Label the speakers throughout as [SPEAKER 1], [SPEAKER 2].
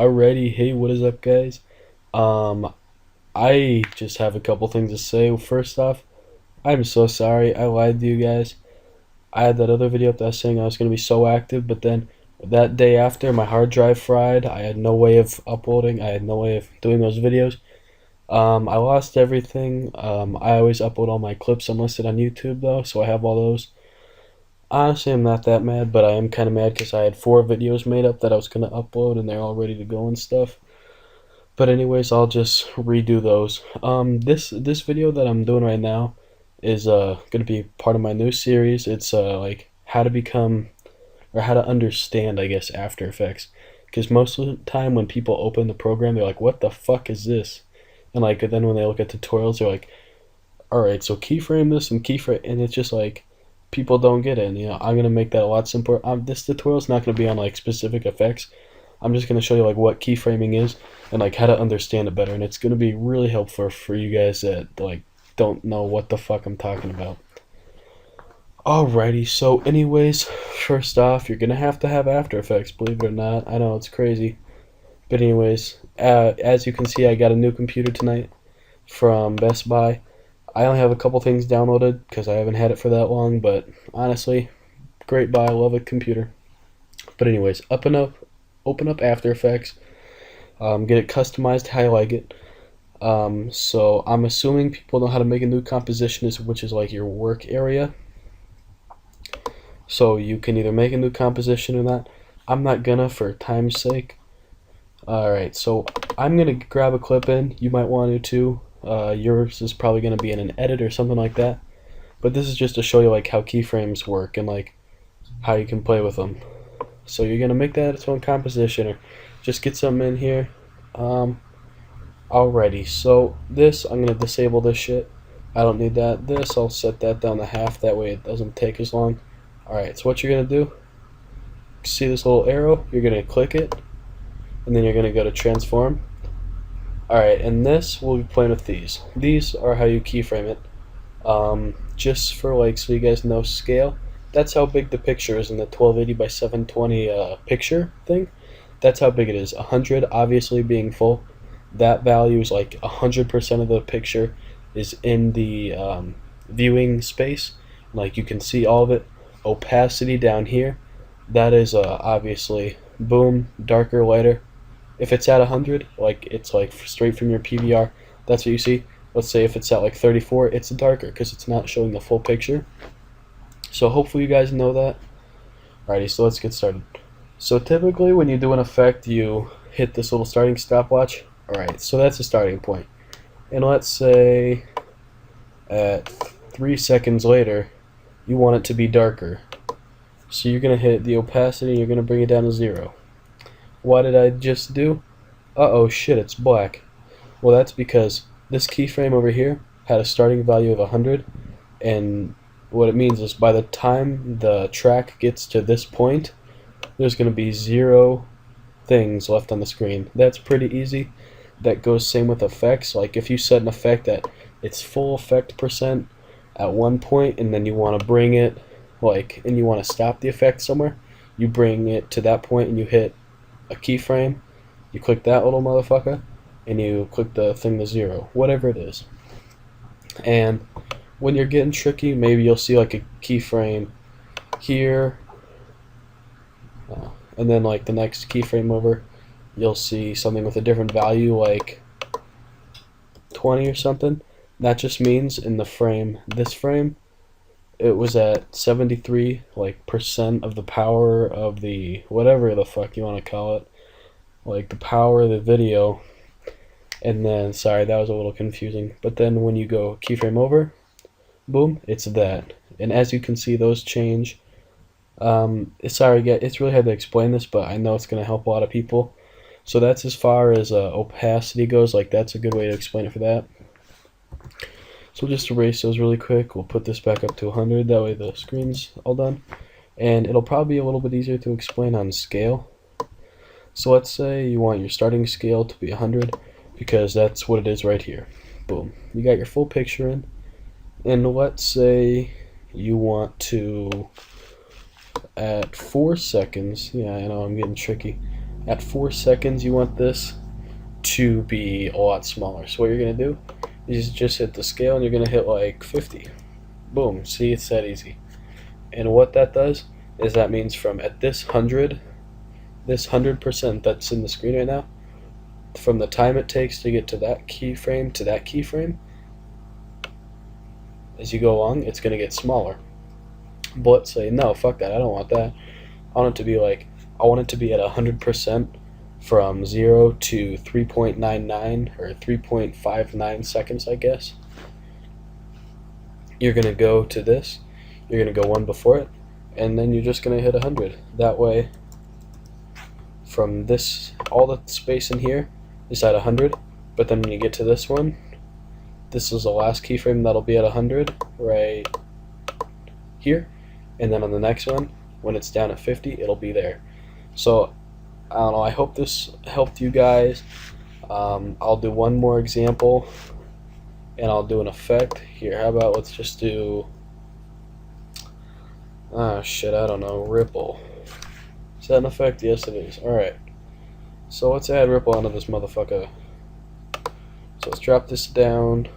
[SPEAKER 1] Alrighty, hey, what is up, guys? Um, I just have a couple things to say. First off, I'm so sorry. I lied to you guys. I had that other video up that was saying I was going to be so active, but then that day after, my hard drive fried. I had no way of uploading. I had no way of doing those videos. I lost everything. I always upload all my clips unlisted on YouTube, though, so I have all those. Honestly, I'm not that mad, but I am kind of mad because I had 4 videos made up that I was going to upload, and they're all ready to go and stuff. But anyways, I'll just redo those. This video that I'm doing right now is gonna be part of my new series. It's like how to become or how to understand, I guess, After Effects. Because most of the time when people open the program, they're like, "What the fuck is this?" And like then when they look at tutorials, they're like, "All right, so keyframe this and keyframe," and it's just like people don't get it. And I'm gonna make that a lot simpler. This tutorial's not gonna be on like specific effects. I'm just going to show you like what keyframing is and like how to understand it better, and it's going to be really helpful for you guys that like don't know what the fuck I'm talking about. Alrighty, so anyways, first off, you're going to have After Effects, believe it or not. I know it's crazy. But anyways, as you can see, I got a new computer tonight from Best Buy. I only have a couple things downloaded because I haven't had it for that long, but honestly, great buy, love a computer. But anyways, open up After Effects, get it customized how you like it. So I'm assuming people know how to make a new composition, which is like your work area. So you can either make a new composition or not. I'm not gonna for time's sake. Alright, so I'm gonna grab a clip in. You might want to too. Yours is probably gonna be in an edit or something like that. But this is just to show you like how keyframes work and like how you can play with them. So you're gonna make that its own composition, or just get something in here. Alrighty, so this I'm gonna disable this shit. I don't need that. This I'll set that down to half. That way it doesn't take as long. Alright, so what you're gonna do? See this little arrow? You're gonna click it, and then you're gonna go to transform. Alright, and this we'll be playing with these. These are how you keyframe it. Just for like so you guys know scale. That's how big the picture is in the 1280 by 720 picture thing. That's how big it is. 100 obviously being full. That value is like 100% of the picture is in the viewing space. Like you can see all of it. Opacity down here. That is obviously boom, darker, lighter. If it's at 100, like it's like straight from your PVR, that's what you see. Let's say if it's at like 34, it's darker because it's not showing the full picture. So hopefully you guys know that. Alrighty, so let's get started. So typically when you do an effect, you hit this little starting stopwatch. Alright, so that's the starting point. And let's say at 3 seconds later, you want it to be darker. So you're going to hit the opacity and you're going to bring it down to 0. What did I just do? Uh-oh, shit, it's black. Well, that's because this keyframe over here had a starting value of 100, and what it means is by the time the track gets to this point, there's going to be 0 things left on the screen. That's pretty easy. That goes same with effects. Like if you set an effect at its full effect percent at one point, and then you want to bring it like, and you want to stop the effect somewhere, you bring it to that point and you hit a keyframe, you click that little motherfucker, and you click the thing to 0, whatever it is. And when you're getting tricky, maybe you'll see like a keyframe here, and then like the next keyframe over, you'll see something with a different value, like 20 or something. That just means in the frame, this frame, it was at 73 like percent of the power of the whatever the fuck you want to call it, like the power of the video. And then sorry, that was a little confusing. But then when you go keyframe over, boom, it's that. And as you can see, those change. Sorry, it's really hard to explain this, but I know it's going to help a lot of people. So that's as far as opacity goes. Like that's a good way to explain it for that. So we'll just erase those really quick. We'll put this back up to 100. That way the screen's all done. And it'll probably be a little bit easier to explain on scale. So let's say you want your starting scale to be 100, because that's what it is right here. Boom. You got your full picture in. And let's say you want to, at 4 seconds, yeah, I know I'm getting tricky. At 4 seconds, you want this to be a lot smaller. So what you're going to do is just hit the scale, and you're going to hit like 50. Boom. See, it's that easy. And what that does is that means from at this 100% that's in the screen right now, from the time it takes to get to that keyframe, as you go along, it's going to get smaller. But let's say, no, fuck that, I don't want that. I want it to be like, I want it to be at 100% from 0 to 3.99 or 3.59 seconds, I guess. You're going to go to this, you're going to go one before it, and then you're just going to hit 100. That way, from this, all the space in here is at 100, but then when you get to this one, this is the last keyframe that'll be at 100 right here, and then on the next one, when it's down at 50, it'll be there. So I don't know, I hope this helped you guys. I'll do one more example, and I'll do an effect. Here, how about let's just do, shit, I don't know, ripple. Is that an effect? Yes, it is. Alright. So let's add ripple onto this motherfucker. So let's drop this down.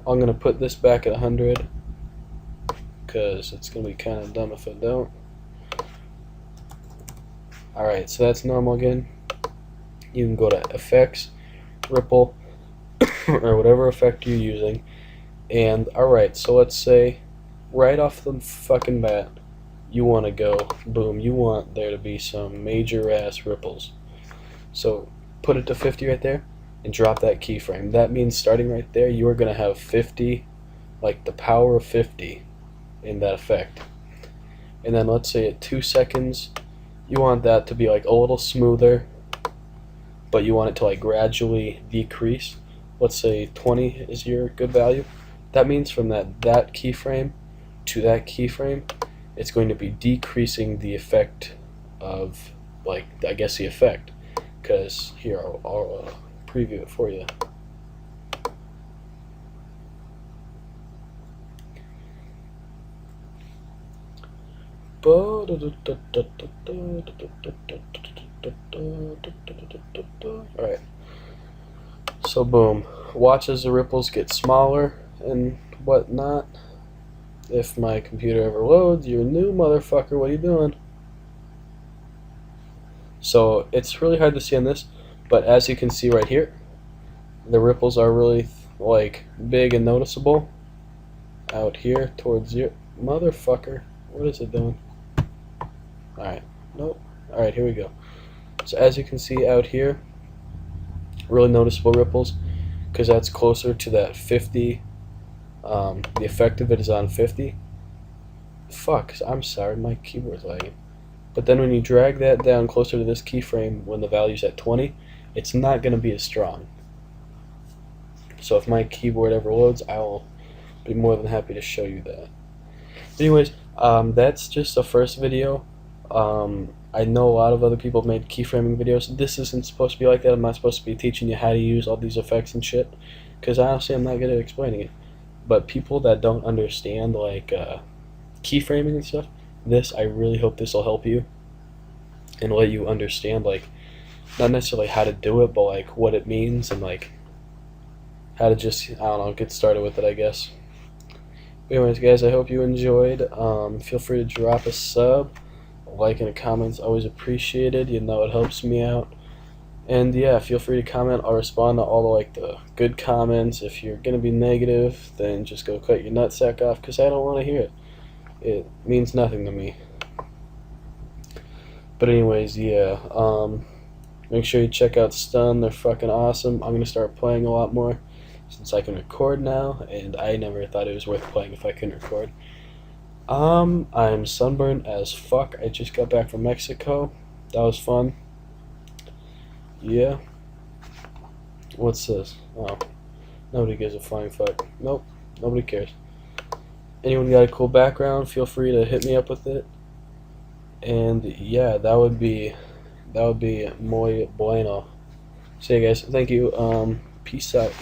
[SPEAKER 1] I'm going to put this back at 100, because it's going to be kind of dumb if I don't. Alright, so that's normal again. You can go to effects, ripple, or whatever effect you're using. And alright, so let's say right off the fucking bat, you want to go, boom, you want there to be some major ass ripples. So put it to 50 right there and drop that keyframe. That means starting right there, you are going to have 50, like the power of 50 in that effect. And then let's say at 2 seconds, you want that to be like a little smoother, but you want it to like gradually decrease. Let's say 20 is your good value. That means from that keyframe to that keyframe, it's going to be decreasing the effect of, like, I guess the effect. Because here, I'll preview it for you. Alright. So boom. Watch as the ripples get smaller and whatnot. If my computer ever loads, you're a new motherfucker, what are you doing? So it's really hard to see on this, but as you can see right here, the ripples are really like big and noticeable. Out here towards your motherfucker, what is it doing? Alright, nope. Alright, here we go. So as you can see out here, really noticeable ripples, because that's closer to that 50. The effect of it is on 50. Fuck, I'm sorry, my keyboard's lagging. But then when you drag that down closer to this keyframe when the value's at 20, it's not going to be as strong. So if my keyboard ever loads, I will be more than happy to show you that. Anyways, that's just the first video. I know a lot of other people made keyframing videos. This isn't supposed to be like that. I'm not supposed to be teaching you how to use all these effects and shit, because honestly I'm not good at explaining it. But people that don't understand like keyframing and stuff, I really hope this will help you and let you understand, like, not necessarily how to do it, but like what it means, and like how to just, I don't know, get started with it, I guess. Anyways, guys, I hope you enjoyed. Feel free to drop a sub, a like, and a comment's always appreciated. You know, it helps me out. And yeah, feel free to comment. I'll respond to all the like the good comments. If you're gonna be negative, then just go cut your nutsack off, because I don't want to hear it. It means nothing to me. But anyways, yeah, make sure you check out Stun. They're fucking awesome. I'm gonna start playing a lot more since I can record now, and I never thought it was worth playing if I couldn't record. I'm sunburned as fuck. I just got back from Mexico. That was fun. Yeah. What's this? Oh, nobody gives a flying fuck. Nope, nobody cares. Anyone got a cool background, feel free to hit me up with it. And yeah, that would be muy bueno. So yeah, guys, thank you. Peace out.